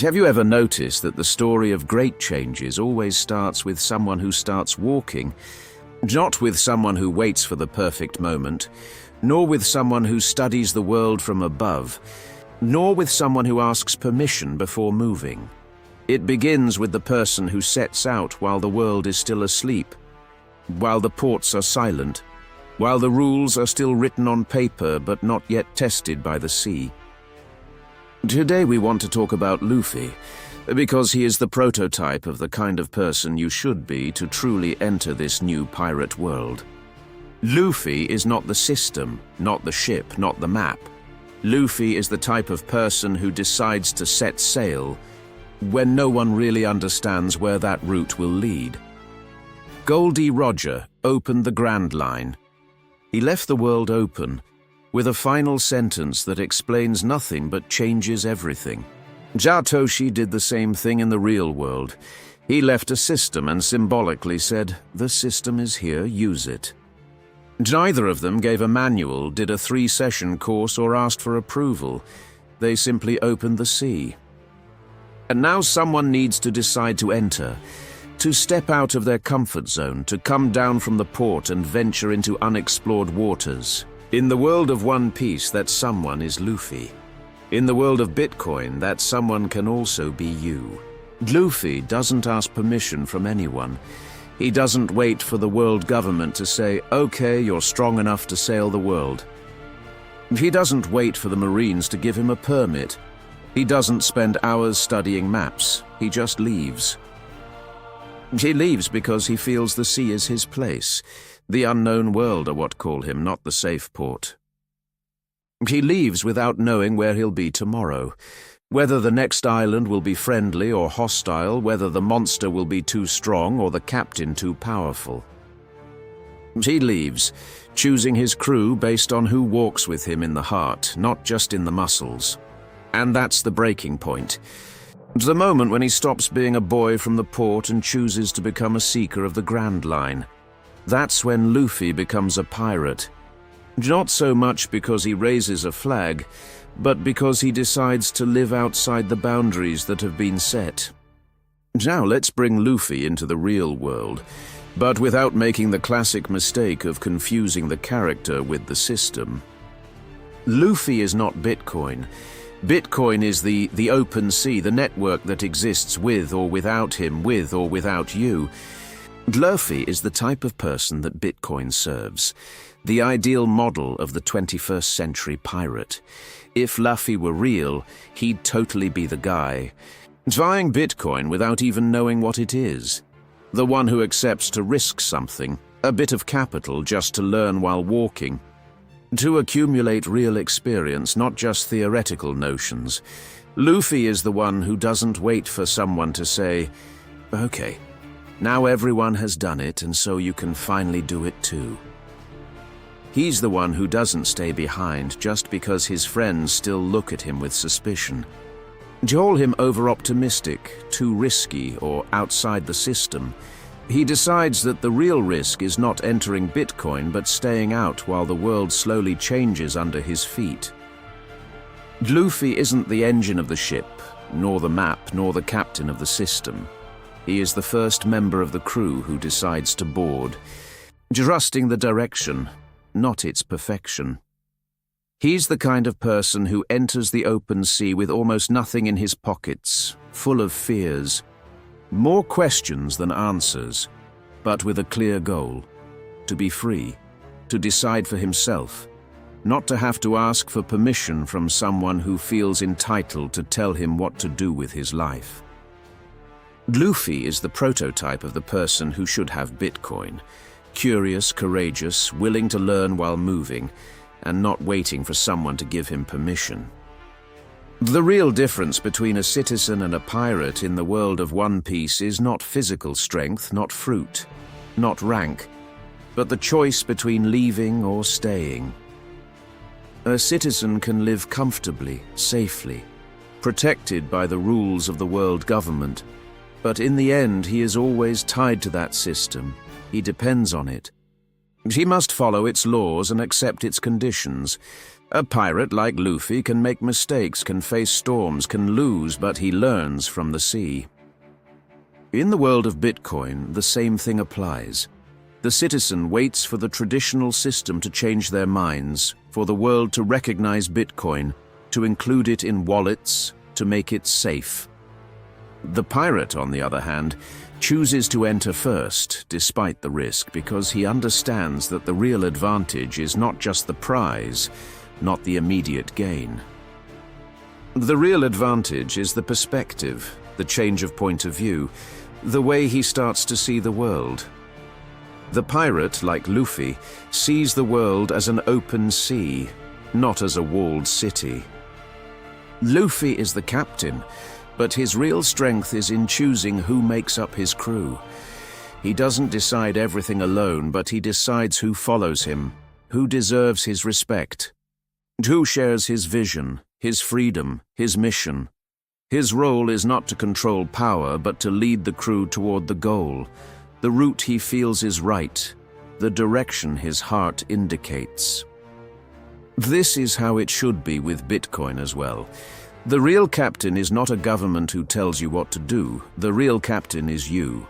Have you ever noticed that the story of great changes always starts with someone who starts walking, not with someone who waits for the perfect moment, nor with someone who studies the world from above, nor with someone who asks permission before moving? It begins with the person who sets out while the world is still asleep, while the ports are silent, while the rules are still written on paper but not yet tested by the sea. Today we want to talk about Luffy, because he is the prototype of the kind of person you should be to truly enter this new pirate world. Luffy is not the system, not the ship, not the map. Luffy is the type of person who decides to set sail when no one really understands where that route will lead. Goldie Roger opened the Grand Line. He left the world open, with a final sentence that explains nothing but changes everything. Satoshi did the same thing in the real world. He left a system and symbolically said, "The system is here, use it." Neither of them gave a manual, did a 3-session course, or asked for approval. They simply opened the sea. And now someone needs to decide to enter, to step out of their comfort zone, to come down from the port and venture into unexplored waters. In the world of One Piece, that someone is Luffy. In the world of Bitcoin, that someone can also be you. Luffy doesn't ask permission from anyone. He doesn't wait for the world government to say, "Okay, you're strong enough to sail the world." He doesn't wait for the Marines to give him a permit. He doesn't spend hours studying maps. He just leaves. He leaves because he feels the sea is his place. The unknown world are what call him, not the safe port. He leaves without knowing where he'll be tomorrow, whether the next island will be friendly or hostile, whether the monster will be too strong or the captain too powerful. He leaves, choosing his crew based on who walks with him in the heart, not just in the muscles. And that's the breaking point. The moment when he stops being a boy from the port and chooses to become a seeker of the Grand Line. That's when Luffy becomes a pirate. Not so much because he raises a flag, but because he decides to live outside the boundaries that have been set. Now let's bring Luffy into the real world, but without making the classic mistake of confusing the character with the system. Luffy is not Bitcoin. Bitcoin is the open sea, the network that exists with or without him, with or without you. Luffy is the type of person that Bitcoin serves, the ideal model of the 21st century pirate. If Luffy were real, he'd totally be the guy, buying Bitcoin without even knowing what it is. The one who accepts to risk something, a bit of capital just to learn while walking. To accumulate real experience, not just theoretical notions. Luffy is the one who doesn't wait for someone to say, "Okay, now everyone has done it, and so you can finally do it too." He's the one who doesn't stay behind just because his friends still look at him with suspicion. Call him over-optimistic, too risky, or outside the system. He decides that the real risk is not entering Bitcoin but staying out while the world slowly changes under his feet. Luffy isn't the engine of the ship, nor the map, nor the captain of the system. He is the first member of the crew who decides to board, trusting the direction, not its perfection. He's the kind of person who enters the open sea with almost nothing in his pockets, full of fears, more questions than answers, but with a clear goal: to be free, to decide for himself, not to have to ask for permission from someone who feels entitled to tell him what to do with his life. Luffy is the prototype of the person who should have Bitcoin: curious, courageous, willing to learn while moving, and not waiting for someone to give him permission. The real difference between a citizen and a pirate in the world of One Piece is not physical strength, not fruit, not rank, but the choice between leaving or staying. A citizen can live comfortably, safely, protected by the rules of the world government, but in the end he is always tied to that system. He depends on it. He must follow its laws and accept its conditions. A pirate like Luffy can make mistakes, can face storms, can lose, but he learns from the sea. In the world of Bitcoin, the same thing applies. The citizen waits for the traditional system to change their minds, for the world to recognize Bitcoin, to include it in wallets, to make it safe. The pirate, on the other hand, chooses to enter first, despite the risk, because he understands that the real advantage is not just the prize, not the immediate gain. The real advantage is the perspective, the change of point of view, the way he starts to see the world. The pirate, like Luffy, sees the world as an open sea, not as a walled city. Luffy is the captain, but his real strength is in choosing who makes up his crew. He doesn't decide everything alone, but he decides who follows him, who deserves his respect, who shares his vision, his freedom, his mission. His role is not to control power, but to lead the crew toward the goal, the route he feels is right, the direction his heart indicates. This is how it should be with Bitcoin as well. The real captain is not a government who tells you what to do. The real captain is you.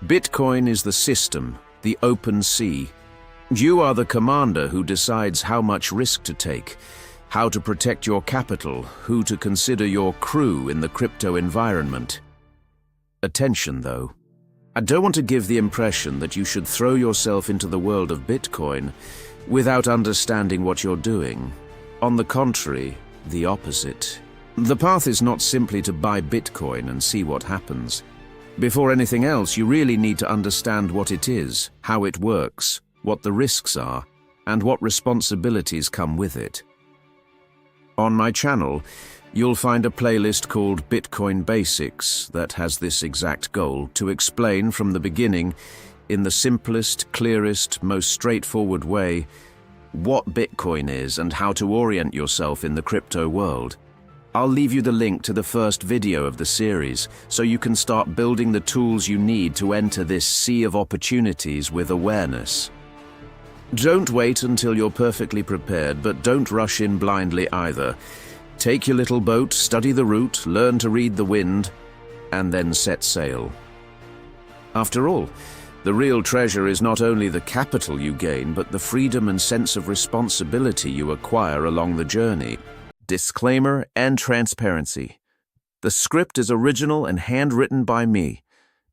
Bitcoin is the system, the open sea. You are the commander who decides how much risk to take, how to protect your capital, who to consider your crew in the crypto environment. Attention, though. I don't want to give the impression that you should throw yourself into the world of Bitcoin without understanding what you're doing. On the contrary, the opposite. The path is not simply to buy Bitcoin and see what happens. Before anything else, you really need to understand what it is, how it works, what the risks are, and what responsibilities come with it. On my channel, you'll find a playlist called Bitcoin Basics that has this exact goal, to explain from the beginning, in the simplest, clearest, most straightforward way, what Bitcoin is and how to orient yourself in the crypto world. I'll leave you the link to the first video of the series, so you can start building the tools you need to enter this sea of opportunities with awareness. Don't wait until you're perfectly prepared, but don't rush in blindly either. Take your little boat, study the route, learn to read the wind, and then set sail. After all, the real treasure is not only the capital you gain, but the freedom and sense of responsibility you acquire along the journey. Disclaimer and transparency. The script is original and handwritten by me.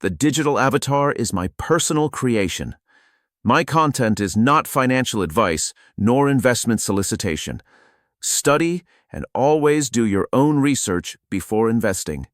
The digital avatar is my personal creation. My content is not financial advice nor investment solicitation. Study and always do your own research before investing.